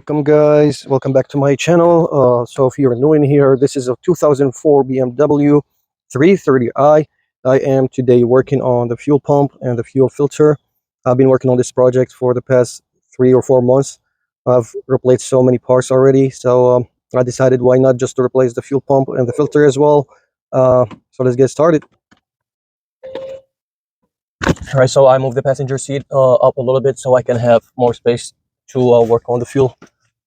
Welcome guys, welcome back to my channel. So if you're new in here, this is a 2004 BMW 330i. I am today working on the fuel pump and the fuel filter. I've been working on this project for the past 3 or 4 months. I've replaced so many parts already, so I decided why not just to replace the fuel pump and the filter as well. So let's get started. All right, so I moved the passenger seat up a little bit so I can have more space to work on the fuel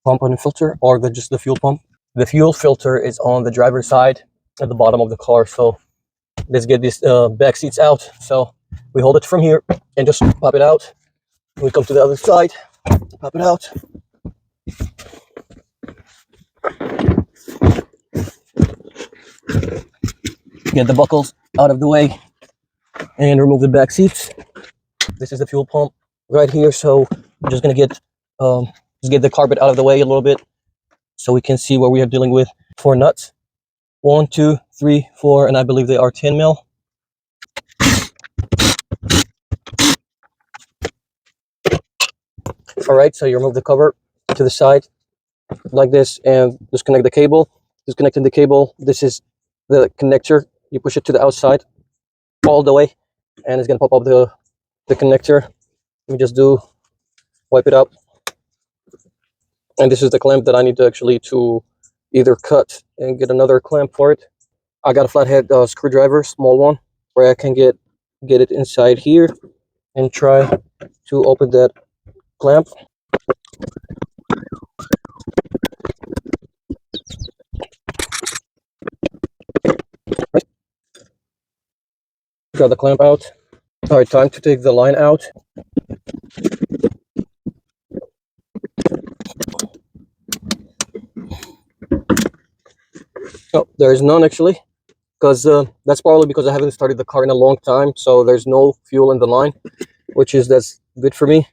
pump and filter, or just the fuel pump. The fuel filter is on the driver's side at the bottom of the car. So let's get these back seats out. So we hold it from here and just pop it out. We come to the other side, pop it out. Get the buckles out of the way and remove the back seats. This is the fuel pump right here. So I'm just gonna get just get the carpet out of the way a little bit so we can see what we are dealing with. 4 nuts, 1, 2, 3, 4, and I believe they are 10 mil. All right, so you remove the cover to the side like this and disconnect the cable. Disconnecting the cable, this is the connector. You push it to the outside all the way and it's gonna pop up the connector. Let me just wipe it up. And this is the clamp that I need to actually either cut and get another clamp for it. I got a flathead screwdriver, small one, where I can get it inside here and try to open that clamp. Got the clamp out. All right, time to take the line out. Oh, there is none actually, because that's probably because I haven't started the car in a long time, so there's no fuel in the line, that's good for me.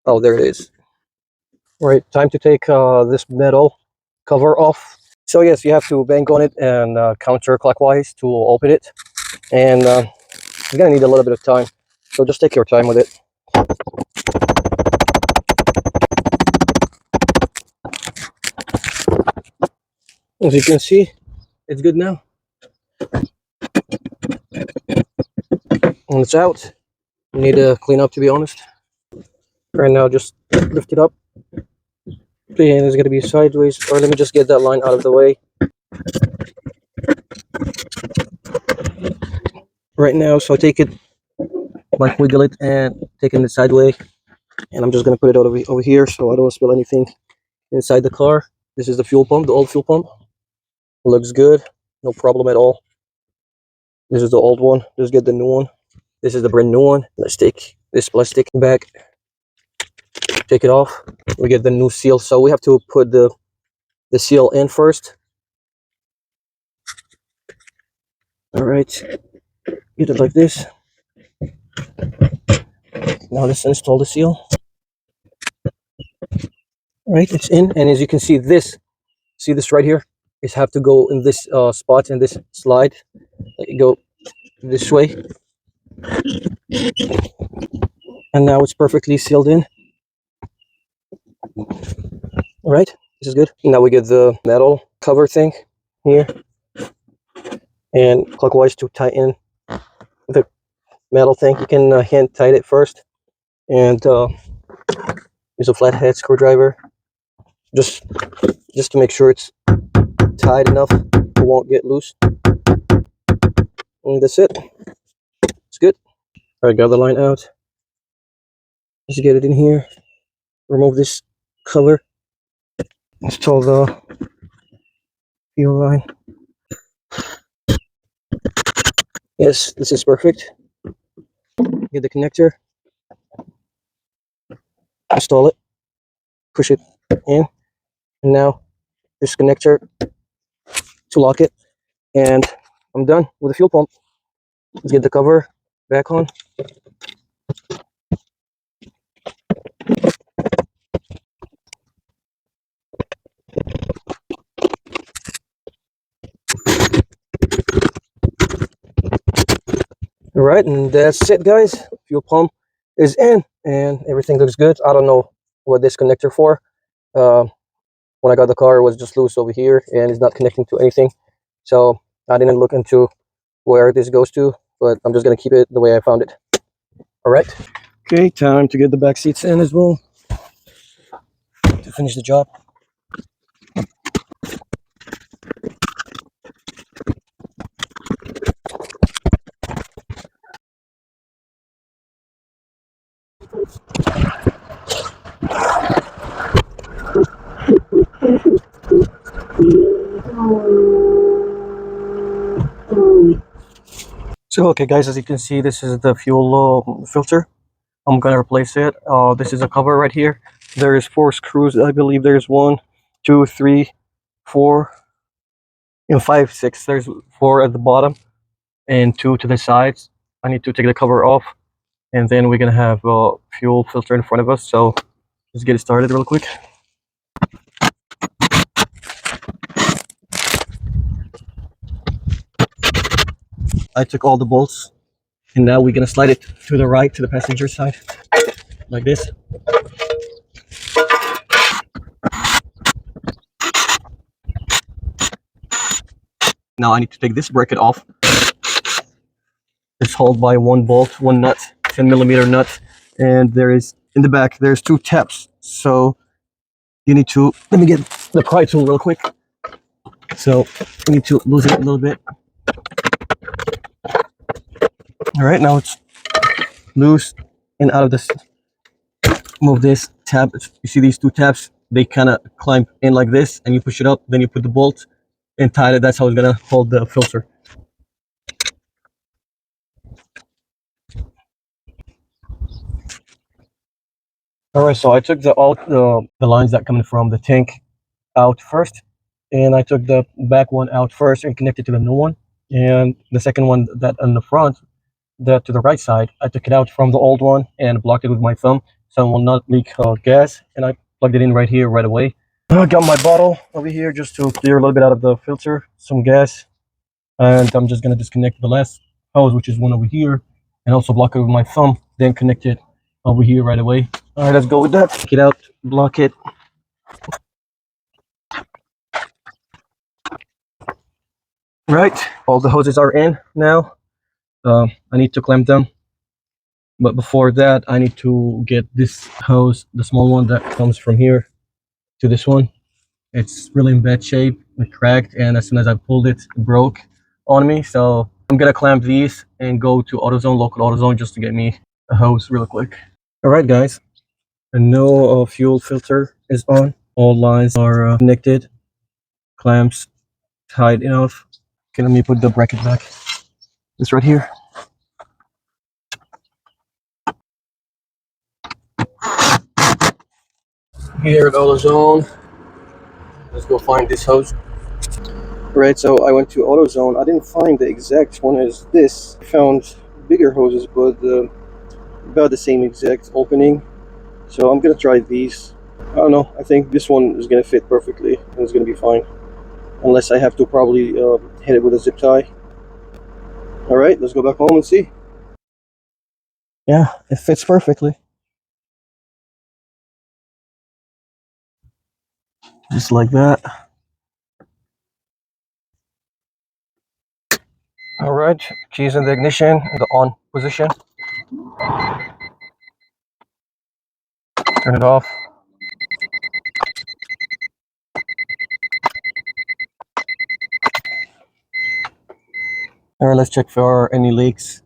Oh, there it is. All right, time to take this metal cover off. So yes, you have to bang on it and counterclockwise to open it, and you're gonna need a little bit of time, so just take your time with it. As you can see, it's good now. And it's out. You need to clean up, to be honest. Right now, just lift it up. And it's going to be sideways. Or let me just get that line out of the way. Right now, so I take it, like wiggle it, and take it sideways. And I'm just going to put it over here so I don't spill anything inside the car. This is the fuel pump, the old fuel pump. It looks good. No problem at all. This is the old one. Just get the new one. This is the brand new one. Let's take this plastic back. Take it off. We get the new seal. So we have to put the seal in first. All right. Get it like this. Now let's install the seal. All right, it's in. And as you can see this right here? It have to go in this spot in this slide. Let it go this way. And now it's perfectly sealed in. All right, this is good. Now we get the metal cover thing here, and clockwise to tighten the metal thing. You can hand tight it first, and use a flathead screwdriver just to make sure it's tight enough, it won't get loose. And that's it. It's good. All right, got the line out. Just get it in here. Remove this cover. Install the fuel line. Yes, this is perfect. Get the connector. Install it. Push it in. And now this connector to lock it. And I'm done with the fuel pump. Let's get the cover back on. All right, and that's it, guys. Fuel pump is in and everything looks good. I don't know what this connector for. when I got the car, it was just loose over here and it's not connecting to anything. So I didn't look into where this goes to, but I'm just gonna keep it the way I found it. All right. Okay, time to get the back seats in as well to finish the job. So okay guys, as you can see, this is the fuel filter. I'm gonna replace it. This is a cover right here. There is 4 screws. I believe there's 1, 2, 3, 4, 5, 6. There's 4 at the bottom and 2 to the sides. I need to take the cover off, and then we're gonna have a fuel filter in front of us. So let's get it started real quick. I took all the bolts, and now we're gonna slide it to the right, to the passenger side, like this. Now I need to take this bracket off. It's held by 1 bolt, 1 nut, 10mm nut, and there is, in the back, there's 2 tabs. So you need to, let me get the pry tool real quick. So you need to loosen it a little bit. All right, now it's loose and out of this. Move this tab. You see these 2 tabs? They kind of climb in like this, and you push it up, then you put the bolt and tie it. That's how it's gonna hold the filter. All right, so I took the lines that coming from the tank out first, and I took the back one out first and connected to the new one, and the second one that on the front, that to the right side, I took it out from the old one and blocked it with my thumb so it will not leak gas, and I plugged it in right here right away. I got my bottle over here just to clear a little bit out of the filter, some gas, and I'm just gonna disconnect the last hose, which is one over here, and also block it with my thumb, then connect it over here right away. All right, let's go with that. Take it out, block it. Right, all the hoses are in now. I need to clamp them, but before that I need to get this hose, the small one that comes from here to this one. It's really in bad shape, it cracked, and as soon as I pulled it, it broke on me. So I'm gonna clamp these and go to AutoZone, local AutoZone, just to get me a hose real quick. All right guys, a no fuel filter is on. All lines are connected, clamps tied enough. Okay, let me put the bracket back. It's right here. Here at AutoZone, let's go find this hose. Right, so I went to AutoZone. I didn't find the exact one as this. I found bigger hoses, but about the same exact opening. So I'm gonna try these. I don't know, I think this one is gonna fit perfectly and it's gonna be fine, unless I have to probably hit it with a zip tie. All right, let's go back home and see. Yeah, it fits perfectly, just like that. All right, keys in the ignition, the on position. Turn it off. All right, let's check for any leaks.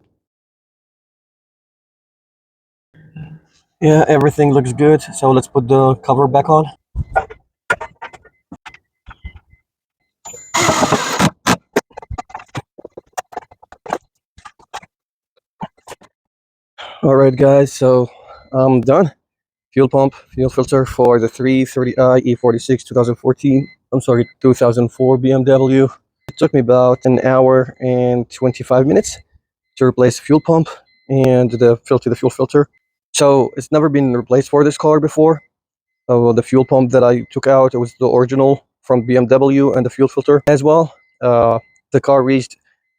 Yeah, everything looks good. So let's put the cover back on. All right, guys, so I'm done. Fuel pump, fuel filter for the 330i E46 2014. I'm sorry, 2004 BMW. It took me about an hour and 25 minutes to replace the fuel pump and the fuel filter. So it's never been replaced for this car before. The fuel pump that I took out, it was the original from BMW, and the fuel filter as well. The car reached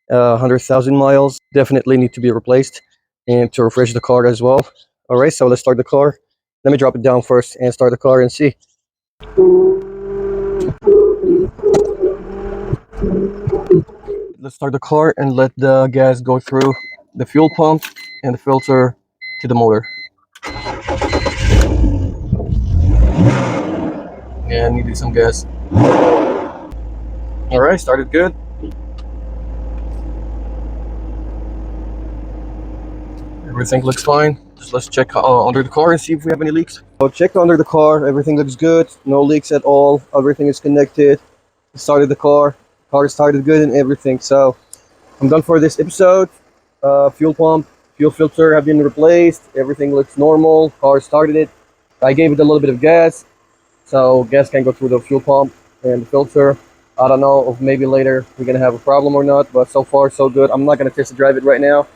100,000 miles. Definitely need to be replaced, and to refresh the car as well. All right, so let's start the car. Let me drop it down first and start the car and see. let's start the car and let the gas go through the fuel pump and the filter to the motor. And needed some gas. All right, started good. Everything looks fine. Just let's check under the car and see if we have any leaks. So check under the car, everything looks good. No leaks at all. Everything is connected. Started the car. Car started good and everything. So I'm done for this episode. Fuel pump, fuel filter have been replaced. Everything looks normal. Car started it. I gave it a little bit of gas, so gas can go through the fuel pump and the filter. I don't know if maybe later we're gonna have a problem or not, but so far so good. I'm not gonna test drive it right now,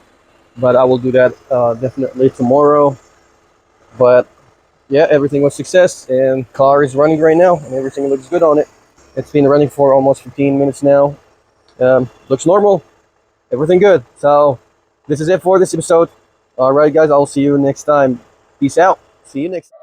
but I will do that definitely tomorrow. But yeah, everything was success and car is running right now and everything looks good on it. It's been running for almost 15 minutes now. Looks normal, everything good. So this is it for this episode. All right guys, I'll see you next time. Peace out. See you next time.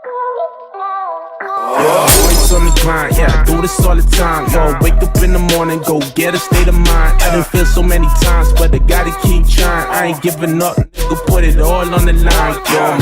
Always on the grind, yeah, I do this all the time. Yo, wake up in the morning, go get a state of mind. I done feel so many times, but I gotta keep trying. I ain't giving up, nigga, put it all on the line, yo.